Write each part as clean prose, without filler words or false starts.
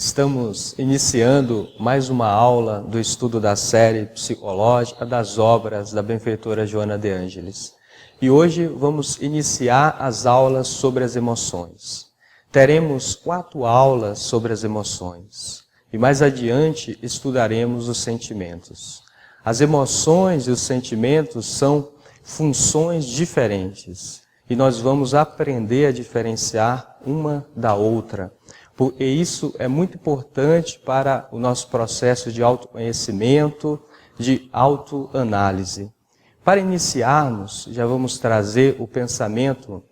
Estamos iniciando mais uma aula do estudo da série psicológica das obras da benfeitora Joana de Ângelis. E hoje vamos iniciar as aulas sobre as emoções. Teremos 4 aulas sobre as emoções. E mais adiante estudaremos os sentimentos. As emoções e os sentimentos são funções diferentes. E nós vamos aprender a diferenciar uma da outra. E isso é muito importante para o nosso processo de autoconhecimento, de autoanálise. Para iniciarmos, já vamos trazer o pensamento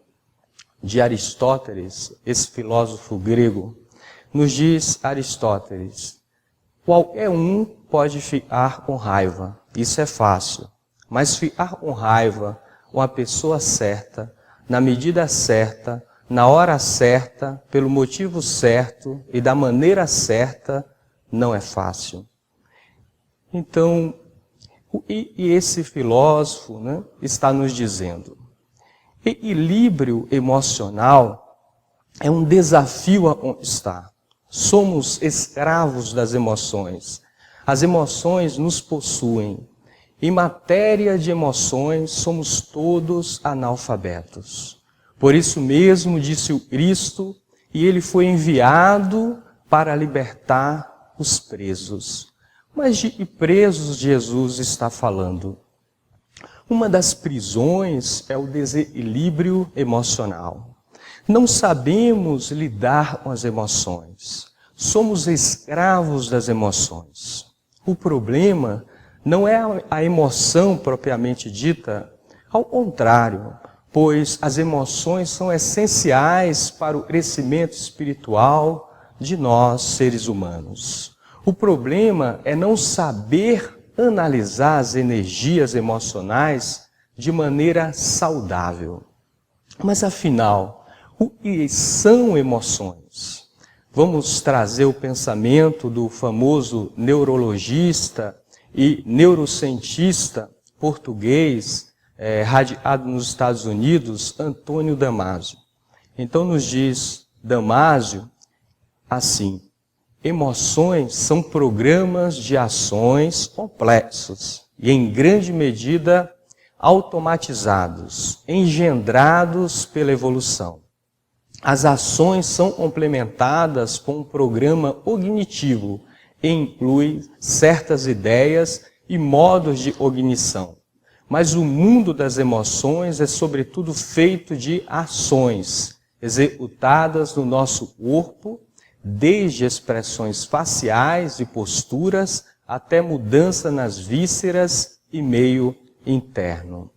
de Aristóteles, esse filósofo grego. Nos diz Aristóteles: qualquer um pode ficar com raiva, isso é fácil. Mas ficar com raiva com a pessoa certa, na medida certa, na hora certa, pelo motivo certo e da maneira certa, não é fácil. Então, esse filósofo, está nos dizendo: equilíbrio emocional é um desafio a conquistar. Somos escravos das emoções. As emoções nos possuem. Em matéria de emoções, somos todos analfabetos. Por isso mesmo, disse o Cristo, e ele foi enviado para libertar os presos. Mas de que presos Jesus está falando? Uma das prisões é o desequilíbrio emocional. Não sabemos lidar com as emoções. Somos escravos das emoções. O problema não é a emoção propriamente dita, ao contrário, pois as emoções são essenciais para o crescimento espiritual de nós, seres humanos. O problema é não saber analisar as energias emocionais de maneira saudável. Mas afinal, o que são emoções? Vamos trazer o pensamento do famoso neurologista e neurocientista português, radicado nos Estados Unidos, Antônio Damasio. Então nos diz Damasio assim: emoções são programas de ações complexos e em grande medida automatizados, engendrados pela evolução. As ações são complementadas com um programa cognitivo e inclui certas ideias e modos de cognição. Mas o mundo das emoções é sobretudo feito de ações executadas no nosso corpo, desde expressões faciais e posturas até mudança nas vísceras e meio interno.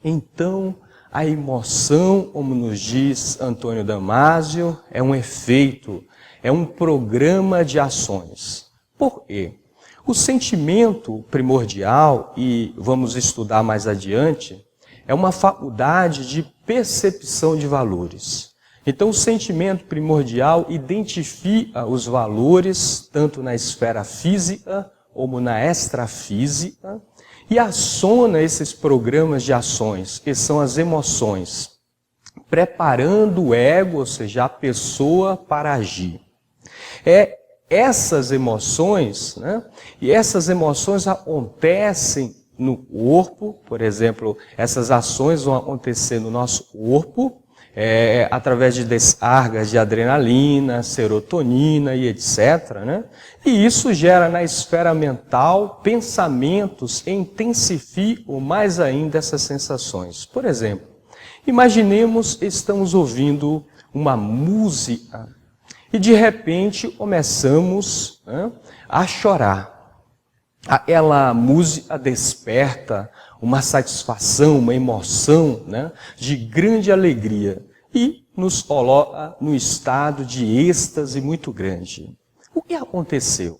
Então, a emoção, como nos diz Antônio Damasio, é um efeito, é um programa de ações. Por quê? O sentimento primordial, e vamos estudar mais adiante, é uma faculdade de percepção de valores. Então, o sentimento primordial identifica os valores, tanto na esfera física como na extrafísica, e aciona esses programas de ações, que são as emoções, preparando o ego, ou seja, a pessoa, para agir. Essas emoções, e essas emoções acontecem no corpo, por exemplo, essas ações vão acontecer no nosso corpo, através de descargas de adrenalina, serotonina e etc. E isso gera na esfera mental pensamentos que intensificam mais ainda essas sensações. Por exemplo, imaginemos que estamos ouvindo uma música e de repente começamos a chorar. Aquela música desperta uma satisfação, uma emoção de grande alegria e nos coloca no estado de êxtase muito grande. O que aconteceu?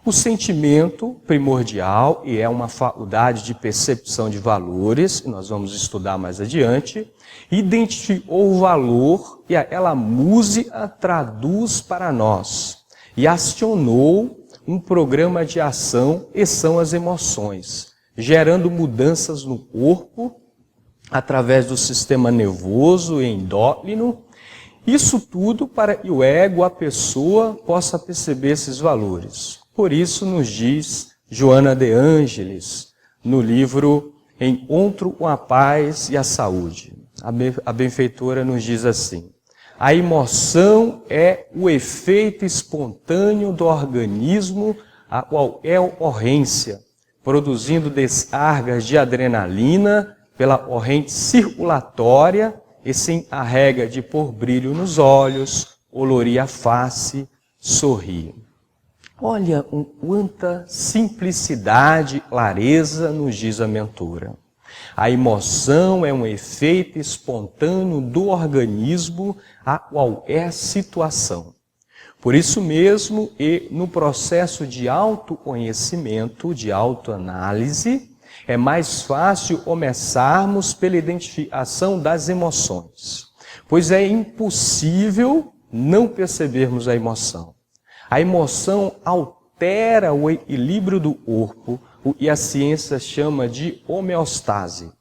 O sentimento primordial, e é uma faculdade de percepção de valores, que nós vamos estudar mais adiante, identificou o valor e aquela música traduz para nós e acionou um programa de ação, que são as emoções, gerando mudanças no corpo, através do sistema nervoso e endócrino, Isso tudo para que o ego, a pessoa, possa perceber esses valores. Por isso nos diz Joana de Ângeles, no livro Encontro com a Paz e a Saúde. A benfeitora nos diz assim: a emoção é o efeito espontâneo do organismo a qual é ocorrência, produzindo descargas de adrenalina pela corrente circulatória e se encarrega de pôr brilho nos olhos, olorir a face, sorrir. Olha quanta simplicidade e clareza nos diz a mentora. A emoção é um efeito espontâneo do organismo a qualquer situação. Por isso mesmo, e no processo de autoconhecimento, de autoanálise, é mais fácil começarmos pela identificação das emoções, pois é impossível não percebermos a emoção. A emoção altera o equilíbrio do corpo, o que a ciência chama de homeostase.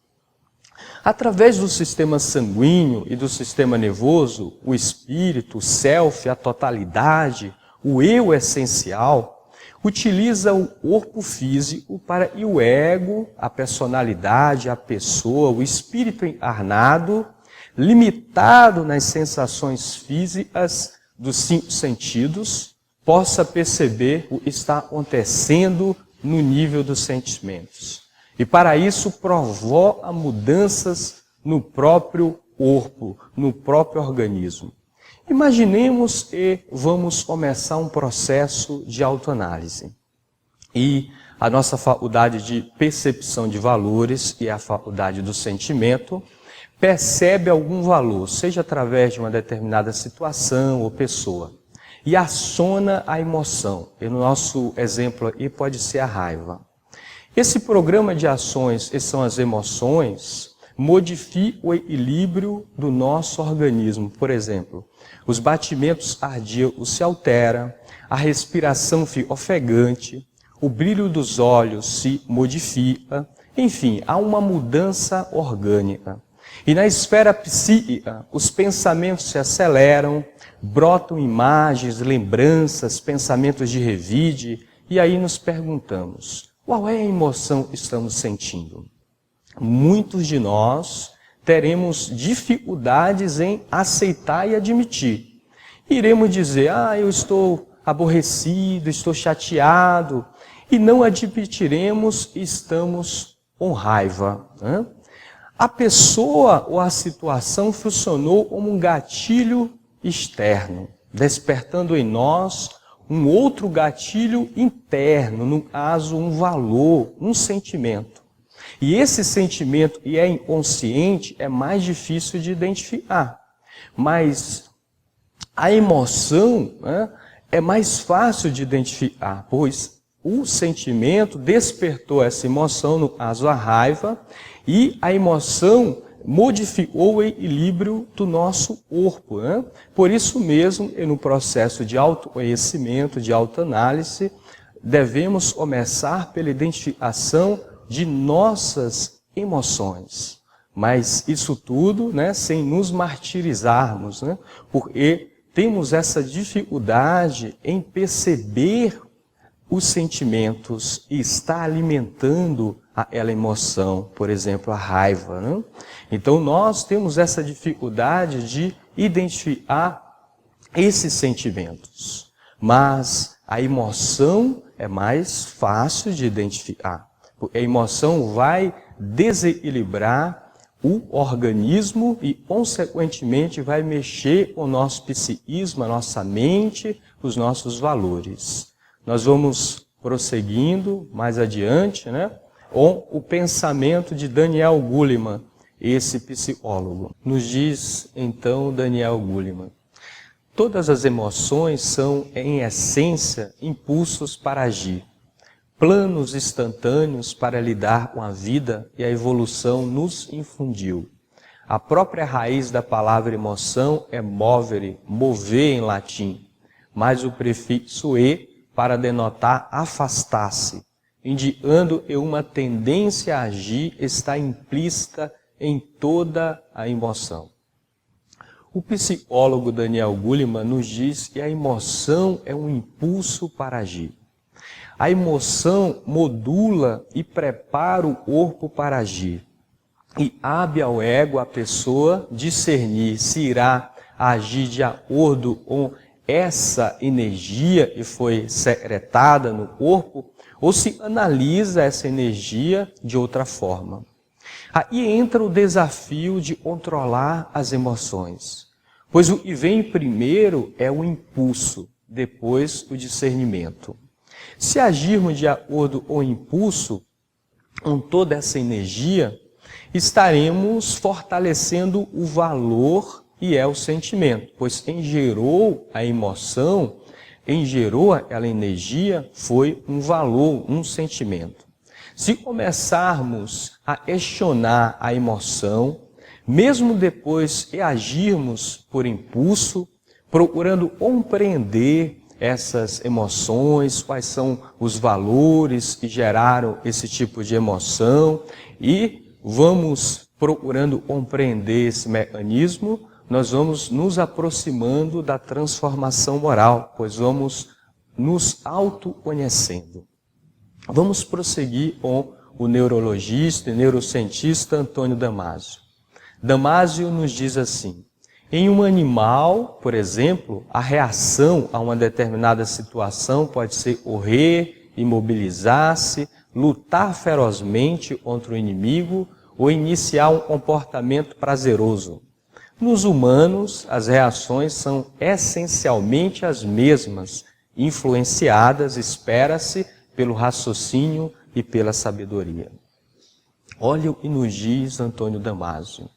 Através do sistema sanguíneo e do sistema nervoso, o espírito, o self, a totalidade, o eu essencial, utiliza o corpo físico para que o ego, a personalidade, a pessoa, o espírito encarnado, limitado nas sensações físicas dos 5 sentidos, possa perceber o que está acontecendo no nível dos sentimentos. E para isso provoca mudanças no próprio corpo, no próprio organismo. Imaginemos que vamos começar um processo de autoanálise. E a nossa faculdade de percepção de valores, que é a faculdade do sentimento, percebe algum valor, seja através de uma determinada situação ou pessoa, e aciona a emoção. E no nosso exemplo aqui pode ser a raiva. Esse programa de ações, que são as emoções, modifica o equilíbrio do nosso organismo. Por exemplo, os batimentos cardíacos se alteram, a respiração fica ofegante, o brilho dos olhos se modifica, enfim, há uma mudança orgânica. E na esfera psíquica, os pensamentos se aceleram, brotam imagens, lembranças, pensamentos de revide, e aí nos perguntamos: qual é a emoção que estamos sentindo? Muitos de nós teremos dificuldades em aceitar e admitir. Iremos dizer: eu estou aborrecido, estou chateado, e não admitiremos que estamos com raiva. A pessoa ou a situação funcionou como um gatilho externo, despertando em nós um outro gatilho interno, no caso, um valor, um sentimento. E esse sentimento, e é inconsciente, é mais difícil de identificar. Mas a emoção é mais fácil de identificar, pois o sentimento despertou essa emoção, no caso a raiva, e a emoção modificou o equilíbrio do nosso corpo. Por isso mesmo, no processo de autoconhecimento, de autoanálise, devemos começar pela identificação de nossas emoções. Mas isso tudo sem nos martirizarmos, porque temos essa dificuldade em perceber os sentimentos e está alimentando aquela emoção, por exemplo, a raiva. Então nós temos essa dificuldade de identificar esses sentimentos, mas a emoção é mais fácil de identificar, porque a emoção vai desequilibrar o organismo e, consequentemente, vai mexer com o nosso psiquismo, a nossa mente, os nossos valores. Nós vamos prosseguindo mais adiante, com o pensamento de Daniel Goleman, esse psicólogo. Nos diz, então, Daniel Goleman: todas as emoções são, em essência, impulsos para agir, planos instantâneos para lidar com a vida e a evolução nos infundiu. A própria raiz da palavra emoção é movere, mover em latim, mas o prefixo e para denotar afastar-se, indicando que uma tendência a agir está implícita em toda a emoção. O psicólogo Daniel Goleman nos diz que a emoção é um impulso para agir. A emoção modula e prepara o corpo para agir. E cabe ao ego, a pessoa, discernir se irá agir de acordo com essa energia que foi secretada no corpo, ou se analisa essa energia de outra forma. Aí entra o desafio de controlar as emoções, pois o que vem primeiro é o impulso, depois o discernimento. Se agirmos de acordo com o impulso, com toda essa energia, estaremos fortalecendo o valor e é o sentimento, pois quem gerou a emoção, quem gerou aquela energia foi um valor, um sentimento. Se começarmos a questionar a emoção, mesmo depois que agirmos por impulso, procurando compreender essas emoções, quais são os valores que geraram esse tipo de emoção e vamos procurando compreender esse mecanismo, nós vamos nos aproximando da transformação moral, pois vamos nos autoconhecendo. Vamos prosseguir com o neurologista e neurocientista Antônio Damasio. Damasio nos diz assim: em um animal, por exemplo, a reação a uma determinada situação pode ser correr, imobilizar-se, lutar ferozmente contra o inimigo ou iniciar um comportamento prazeroso. Nos humanos, as reações são essencialmente as mesmas, influenciadas, espera-se, pelo raciocínio e pela sabedoria. Olha o que nos diz Antônio Damasio.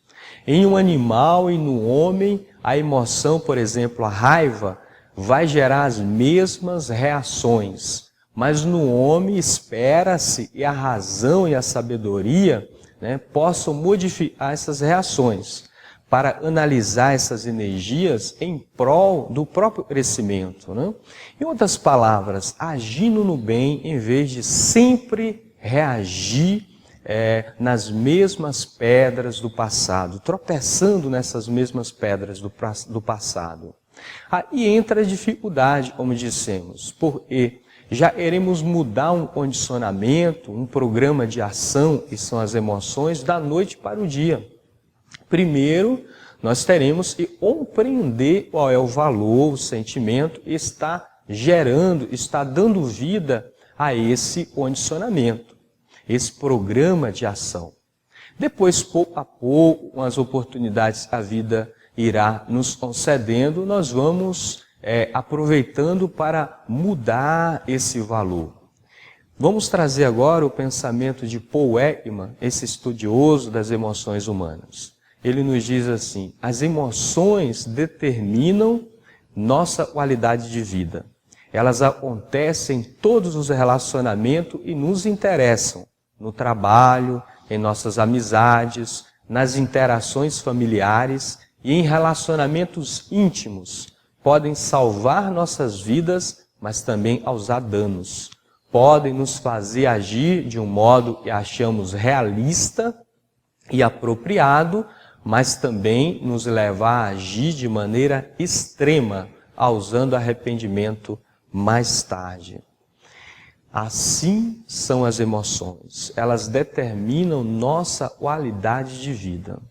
Em um animal e no homem, a emoção, por exemplo, a raiva, vai gerar as mesmas reações. Mas no homem espera-se que a razão e a sabedoria possam modificar essas reações para analisar essas energias em prol do próprio crescimento. Em outras palavras, agindo no bem em vez de sempre reagir nas mesmas pedras do passado, tropeçando nessas mesmas pedras do passado. Aí entra a dificuldade, como dissemos, porque já queremos mudar um condicionamento, um programa de ação, que são as emoções, da noite para o dia. Primeiro, nós teremos que compreender qual é o valor, o sentimento que está gerando, está dando vida a esse condicionamento, esse programa de ação. Depois, pouco a pouco, com as oportunidades que a vida irá nos concedendo, nós vamos aproveitando para mudar esse valor. Vamos trazer agora o pensamento de Paul Ekman, esse estudioso das emoções humanas. Ele nos diz assim: as emoções determinam nossa qualidade de vida. Elas acontecem em todos os relacionamentos e nos interessam, no trabalho, em nossas amizades, nas interações familiares e em relacionamentos íntimos. Podem salvar nossas vidas, mas também causar danos. Podem nos fazer agir de um modo que achamos realista e apropriado, mas também nos levar a agir de maneira extrema, causando arrependimento mais tarde. Assim são as emoções. Elas determinam nossa qualidade de vida.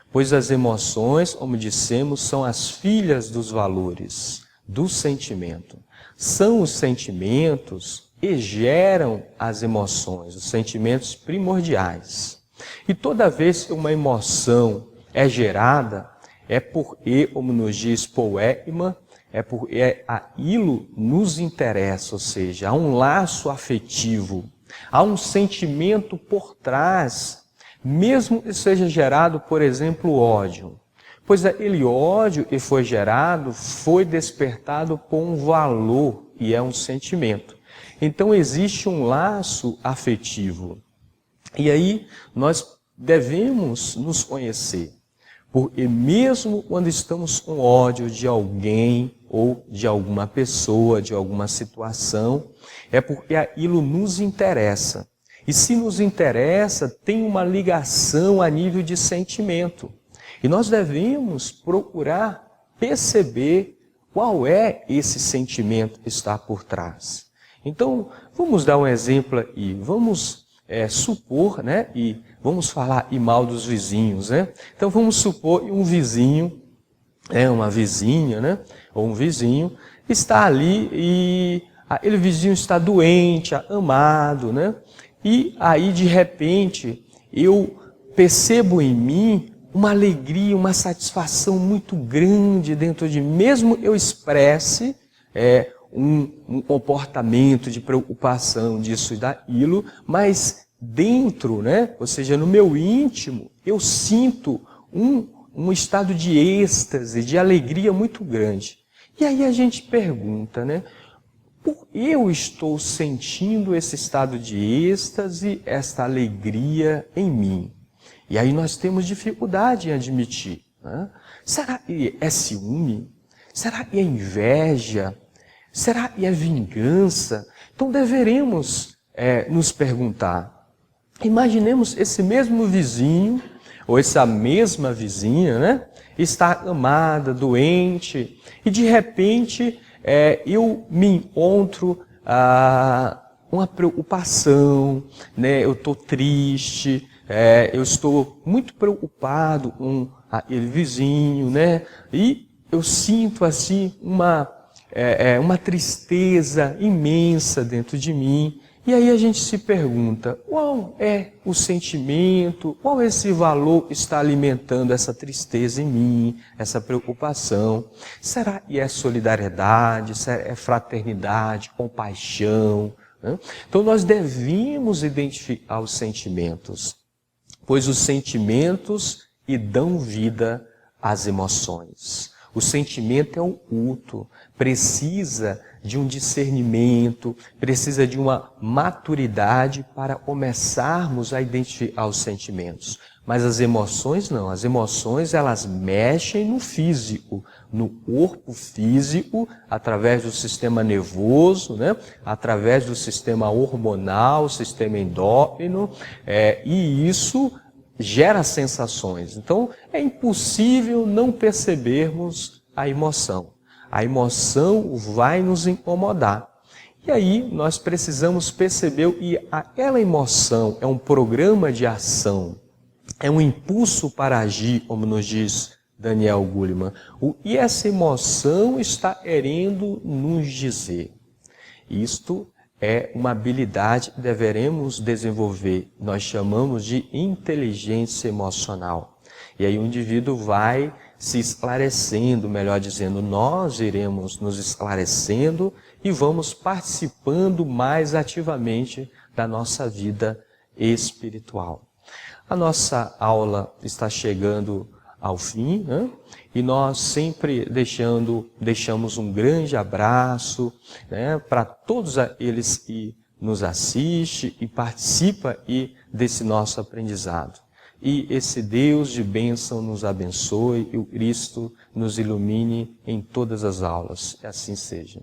Pois as emoções, como dissemos, são as filhas dos valores, do sentimento. São os sentimentos que geram as emoções, os sentimentos primordiais. E toda vez que uma emoção é gerada, é porque, como nos diz Paul Ekman, é porque aquilo nos interessa, ou seja, há um laço afetivo, há um sentimento por trás, mesmo que seja gerado, por exemplo, ódio. Pois aquele ódio que foi gerado foi despertado por um valor e é um sentimento. Então existe um laço afetivo. E aí nós devemos nos conhecer. Porque mesmo quando estamos com ódio de alguém ou de alguma pessoa, de alguma situação, é porque aquilo nos interessa. E se nos interessa, tem uma ligação a nível de sentimento. E nós devemos procurar perceber qual é esse sentimento que está por trás. Então, vamos dar um exemplo aí. Vamos supor, né? E vamos falar mal dos vizinhos, né? Então, vamos supor um vizinho, uma vizinha, né? Ou um vizinho está ali e aquele vizinho está doente, amado, né? E aí, de repente, eu percebo em mim uma alegria, uma satisfação muito grande dentro de mim, mesmo eu expresse um comportamento de preocupação disso e daquilo, mas dentro, né, ou seja, no meu íntimo, eu sinto um estado de êxtase, de alegria muito grande. E aí a gente pergunta, né, por que eu estou sentindo esse estado de êxtase, esta alegria em mim? E aí nós temos dificuldade em admitir. Né? Será que é ciúme? Será que é inveja? Será que é vingança? Então deveremos nos perguntar. Imaginemos esse mesmo vizinho, ou essa mesma vizinha, né? Está amada, doente, e de repente eu me encontro uma preocupação, né? Eu estou triste, eu estou muito preocupado com aquele vizinho, né? E eu sinto assim uma tristeza imensa dentro de mim. E aí a gente se pergunta, qual é o sentimento, qual esse valor que está alimentando essa tristeza em mim, essa preocupação? Será que é solidariedade, será que é fraternidade, compaixão? Né? Então nós devemos identificar os sentimentos, pois os sentimentos dão vida às emoções. O sentimento é oculto, precisa de um discernimento, precisa de uma maturidade para começarmos a identificar os sentimentos. Mas as emoções não, as emoções elas mexem no físico, no corpo físico, através do sistema nervoso, né? Através do sistema hormonal, sistema endócrino, e isso gera sensações. Então, é impossível não percebermos a emoção. A emoção vai nos incomodar. E aí, nós precisamos perceber que aquela emoção é um programa de ação, é um impulso para agir, como nos diz Daniel Goleman. O que essa emoção está querendo nos dizer? Isto é uma habilidade que deveremos desenvolver. Nós chamamos de inteligência emocional. E aí o indivíduo vai se esclarecendo, melhor dizendo, nós iremos nos esclarecendo e vamos participando mais ativamente da nossa vida espiritual. A nossa aula está chegando ao fim, né? E nós sempre deixamos um grande abraço, né, para todos aqueles que nos assistem e participam desse nosso aprendizado. E esse Deus de bênção nos abençoe e o Cristo nos ilumine em todas as aulas. Que assim seja.